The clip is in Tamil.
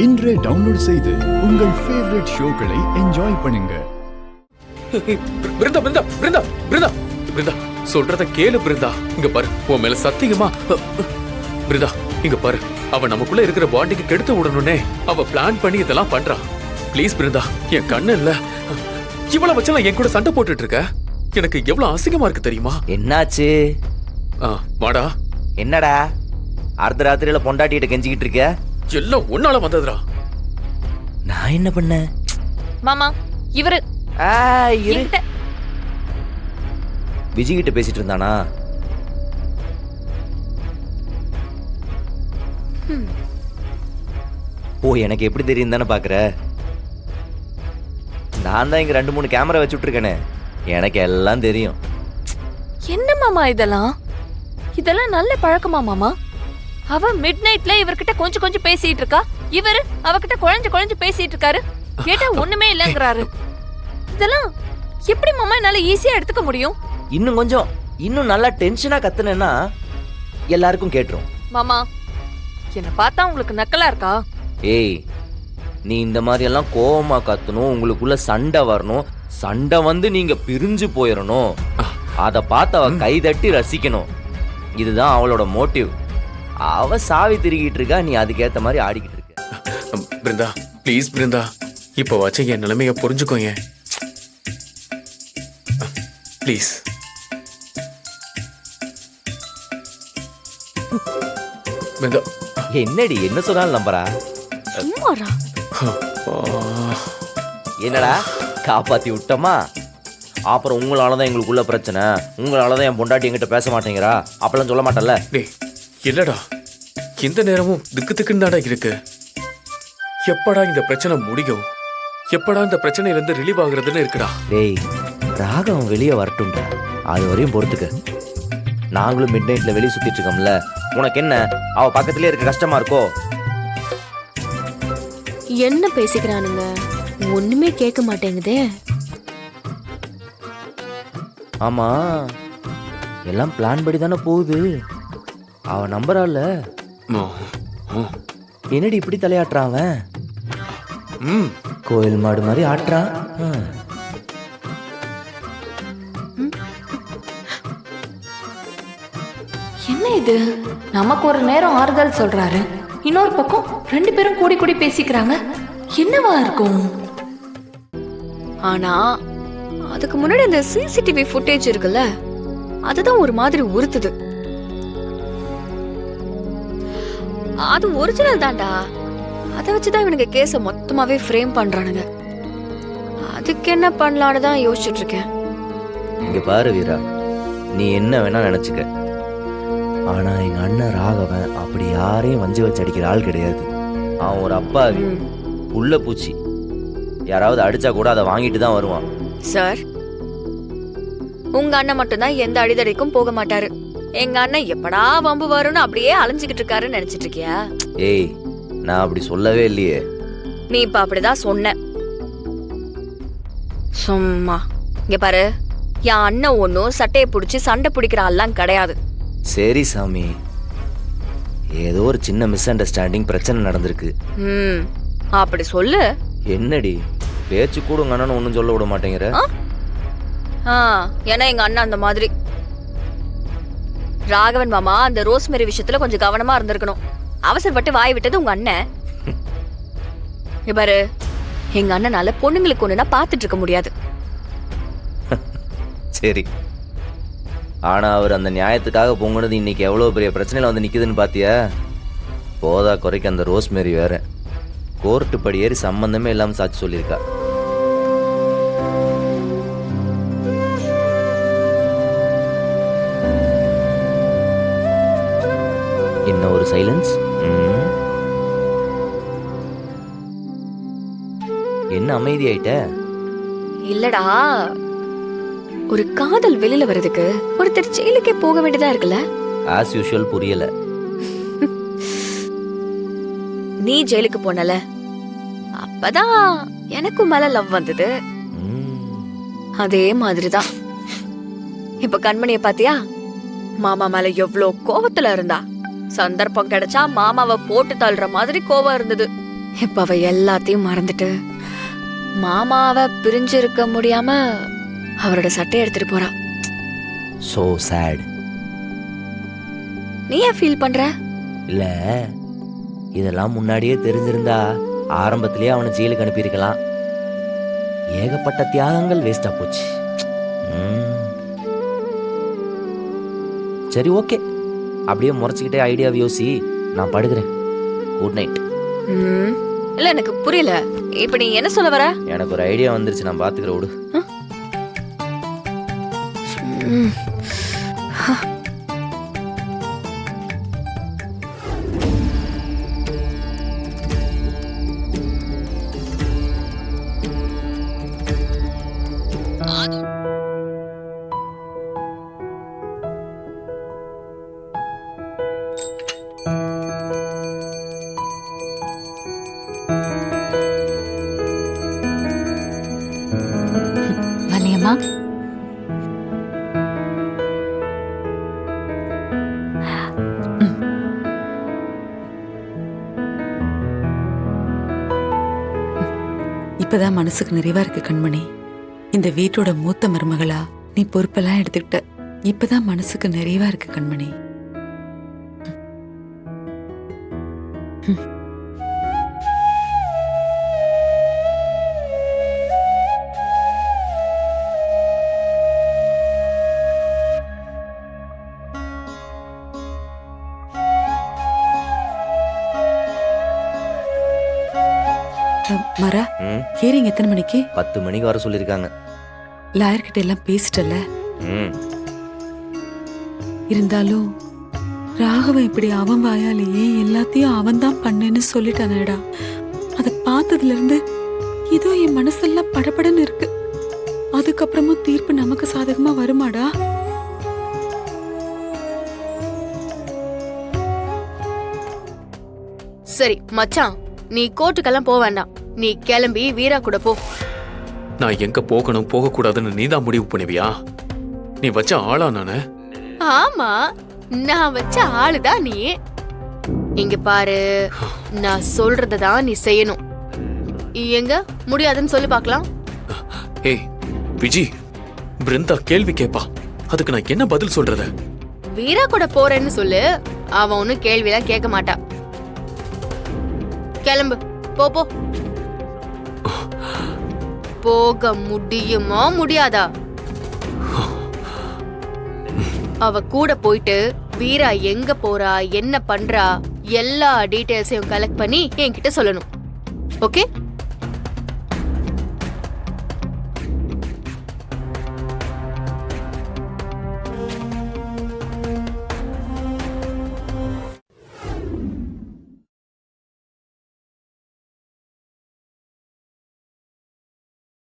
இன்றே டவுன்லோட் செய்து உங்கள் ஃபேவரட் ஷோக்களை என்ஜாய் பண்ணுங்க. பிருந்தா பிருந்தா பிருந்தா பிருந்தா பிருந்தா சொல்றத கேளு பிருந்தா. இங்க பாரு, உன் மேல சத்தியமா பிருந்தா, இங்க பாரு, அவ நமக்குள்ள இருக்கிற பாண்டிக்கு கெடுத்து விடணும்னே அவ பிளான் பண்ணி இதெல்லாம் பண்றா. ப்ளீஸ் பிருந்தா, என் கண்ணு இல்ல, இவ்வளவு வச்சலாம் என் கூட சண்டை போட்டுட்டு இருக்க. எனக்கு எவ்வளவு அசிங்கமா இருக்கு தெரியுமா? என்னாச்சு? வாடா. என்னடா அர்த்த ராத்திரியில பொண்டாட்டிகிட்ட கெஞ்சிக்கிட்டு இருக்க? எல்லாம் உன்னால வந்ததுடா. நான் என்ன பண்ண? மாமா இவரு விஜய் கிட்ட பேசிட்டு இருந்தானா? ஓ, எனக்கு எப்படி தெரியும் தானே பாக்குற? நான் தான் இங்க 2-3 கேமரா வச்சு விட்டுருக்கேனே, எனக்கு எல்லாம் தெரியும். என்ன மாமா இதெல்லாம் நல்ல பழக்கமா மாமா? அவ மிட் நைட்ல இவர்கிட்ட கொஞ்சம் பேசிட்டு இருக்கா, இவரு அவகிட்ட குழஞ்சு பேசிட்டு இருக்காரு. கேட்டா ஒண்ணுமே இல்லங்கறாரு. இதெல்லாம் எப்படி மாமா என்னால ஈஸியா எடுத்துக்க முடியும்? இன்னும் நல்லா டென்ஷனா கத்துனேன்னா எல்லாருக்கும் கேட்டுரும். மாமா, என்ன பார்த்தா உங்களுக்கு நக்கலா இருக்கா? ஏய், நீ இந்த மாதிரி எல்லாம் கோவமா கத்தணும், உங்களுக்குள்ள சண்டை வரணும், சண்டை வந்து நீங்க பிரிஞ்சு போயிடணும், அதை பார்த்து அவ கைதட்டி ரசிக்கணும். இதுதான் அவளோட மோட்டிவ். அவ சாவி திருகிட்டு இருக்கா, நீ அதுக்கேத்த மாதிரி ஆடிக்கிட்டு இருக்க. பிருந்தா ப்ளீஸ் பிருந்தா, இப்ப வச்ச என் நிலைமைய புரிஞ்சுக்கோங்க ப்ளீஸ். பிருந்தா, என்னடி என்ன சொன்னாலும் நம்பரா? சும்மாரா? என்னடா காப்பாத்தி விட்டோமா? அப்புறம் உங்களாலதான் எங்களுக்குள்ள பிரச்சனை, உங்களாலதான் என் பொண்டாட்டி என்கிட்ட பேச மாட்டேங்கிறா அப்பெல்லாம் சொல்ல மாட்டல? டேய் இல்லடா, இந்த நேரமும் திக்குன்னு தாடா இருக்கு. எப்படா இந்த பிரச்சனை முடியும், எப்படா இந்த பிரச்சனையில இருந்து ரிலீவ் ஆகுறதுன்னு இருக்குடா. டேய், ராகவன் வெளியே வரட்டும்டா, அது வரையும் பொறுத்துக்க. நாங்களும் மிட் நைட்ல வெளியே சுத்திட்டு இருக்கோம்ல, உனக்கு என்ன அவ பக்கத்திலே இருக்க கஷ்டமா இருக்கோ? என்ன பேசிக்கிறானுங்க, ஒண்ணுமே கேட்க மாட்டேங்குதே. ஆமா, எல்லாம் பிளான் படி தானே போகுது. அவ நம்பறால. என்னடி இப்படி தலையாட்டுறான் அவன்? கோயில் மாடு மாதிரி ஆட்டுறான். என்ன இது? நமக்கு ஒரு நேரம் ஆறுதல் சொல்றாரு, இன்னொரு பக்கம் 2 பேரும் கூடி பேசிக்கிறாங்க. என்னவா இருக்கும்? ஆனா அதுக்கு முன்னாடி அந்த சிசிடிவி ஃபுட்டேஜ் இருக்குல்ல, அதுதான் ஒரு மாதிரி உறுத்துது. அது ஒரிஜினல் தான்டா. அதை வச்சுதான் இவனுங்க கேஸ மொத்தமாவே ஃப்ரேம் பண்றானுங்க. அதுக்கு என்ன பண்ணலான்னு தான் யோசிச்சுட்டு இருக்கேன். இங்க பாரு வீரா, நீ என்ன வேணா நினைச்சுக்க, ஆனா எங்க அண்ணன் ராகவன் அப்படி யாரையும் வஞ்சி வச்சு அடிக்கிற ஆள் கிடையாது. அவன் ஒரு அப்பாவி புள்ள பூச்சி. யாராவது அடிச்சா கூட அதை வாங்கிட்டு தான் வருவான். சார், உங்க அண்ணன் மட்டும்தான் எந்த அடிதடிக்கும் போக மாட்டாரு. எங்க அண்ணன் எப்படா வம்பு வரும்னு அப்படியே அலைஞ்சுக்கிட்டு இருக்காருன்னு நினைச்சிட்டு இருக்கியா? ஏய், நான் அப்படி சொல்லவே இல்லையே. நீ இப்ப அப்படிதான் சொன்ன. சும்மா இங்க பாரு, என் அண்ணன் ஒன்னும் சட்டையை பிடிச்சி சண்டை பிடிக்கிற ஆள்லாம் கிடையாது. சரி சாமி, ஏதோ ஒரு சின்ன மிஸ் அண்டர்ஸ்டாண்டிங் பிரச்சனை நடந்திருக்கு. அப்படி சொல்லு. என்னடி பேச்சு கூட உங்க அண்ணன் ஒன்னும் சொல்ல விட மாட்டேங்கிற? ஏன்னா எங்க அண்ணன் அந்த மாதிரி. ராகவன் மாமா அந்த ரோஸ்மெரி விஷயத்துல கொஞ்சம் கவனமா இருந்திருக்கணும். அவசரப்பட்டு வாய் விட்டது உங்க அண்ணன். பாரு, எங்க அண்ணனால பொண்ணுங்களுக்கு ஒண்ணுனா பாத்துட்டு இருக்க முடியாது. சரி, ஆனா அவர் அந்த நியாயத்துக்காக பொங்குனது இன்னைக்கு எவ்வளவு பெரிய பிரச்சனையில வந்து நிக்குதுன்னு பாத்தியா? போதா குறைக்கு அந்த ரோஸ்மெரி வேற கோர்ட்டு படி ஏறி சம்பந்தமே இல்லாம சாட்சி சொல்லியிருக்கா. என்ன ஒரு சைலன்ஸ்? என்ன அமைதி ஆயிட்ட? இல்லடா, ஒரு காதல் வெளியில வர்றதுக்கு ஒருத்தர் ஜெயிலுக்கே போக வேண்டியதா இருக்குல்ல? As usual. புரியல. நீ ஜெயிலுக்கு போனல, அப்பதான் எனக்கும் மேல லவ் வந்தது. அதே மாதிரிதான் இப்ப கண்மணிய பாத்தியா? மாமா மேல எவ்வளவு கோபத்துல இருந்தா. சந்தர்ப்பம் கிடைச்சா மாமாவை போட்டு தள்ளுற மாதிரி கோபம் இருந்தது. இப்ப அவ எல்லாத்தையும் மறந்துட்டு மாமாவை பிரிஞ்சிருக்க முடியாம அவரோட சட்டையை எடுத்துட்டு போறா. So sad. நீ ஏன் ஃபீல் பண்ற? இல்ல, இதெல்லாம் முன்னாடியே தெரிஞ்சிருந்தா ஆரம்பத்திலேயே அவனை ஜெயிலுக்கு அனுப்பியிருக்கலாம். ஏகப்பட்ட தியாகங்கள் வேஸ்டா போச்சு. சரி, ஓகே, அப்படியே முறைச்சிக்கிட்டே ஐடியாவை யோசி. நான் படுக்கிறேன். Good night. இல்ல, எனக்கு புரியல. இப்ப நீ என்ன சொல்ல வர? எனக்கு ஒரு ஐடியா வந்துருச்சு, நான் பாத்துக்கிறேன், விடு. வலியம்மா, இப்பதான் மனசுக்கு நிறைவா இருக்கு கண்மணி. இந்த வீட்டோட மூத்த மருமகளா நீ பொறுப்பெல்லாம் எடுத்துக்கிட்ட. இப்பதான் மனசுக்கு நிறைவா இருக்கு கண்மணி. மரா, ம், ஹியரிங் எத்தனை மணிக்கு? 10 மணிக்கு வர சொல்லியிருக்காங்க. லாயர் கிட்ட எல்லாம் பேசிட்டல. ம், இருந்தாலும் ராகவன் இப்படி அவன் வாயாலேயே எல்லாத்தையும் அவன் தான் பண்ணேன்னு சொல்லிட்டானேடா. அதை பார்த்ததுல இருந்து ஏதோ என் மனசெல்லாம் படபடன்னு இருக்கு. அதுக்கப்புறமும் தீர்ப்பு நமக்கு சாதகமா வருமாடா? சரி மச்சான், நீ கோர்ட்டுக்கெல்லாம் போக வேண்டாம். நீ கிளம்பி வீரா கூட போ. நான் எங்க போகணும் போக கூடாதுன்னு நீதான் முடிவு பண்ணுவியா? நீ வச்ச ஆளா நானு? ஆமா, நான் வச்ச ஆளுதான் நீ. இங்க பாரு, நான் சொல்றதான் நீ செய்யணும். எங்க முடியாதுன்னு சொல்லி பார்க்கலாம். ஏய் விஜி, பிருந்தா கேள்வி கேப்பா, அதுக்கு நான் என்ன பதில் சொல்றது? வீரா கூட போறேன்னு சொல்லு, அவன் ஒன்னும் கேள்வியெல்லாம் கேட்க மாட்டா. கிளம்பு, போ போ. போக முடியுமா முடியாதா? அவ கூட போயிட்டு வீரா எங்க போறா, என்ன பண்றா, எல்லா டீடைல்ஸையும் கலெக்ட் பண்ணி என்கிட்ட சொல்லணும். ஓகே?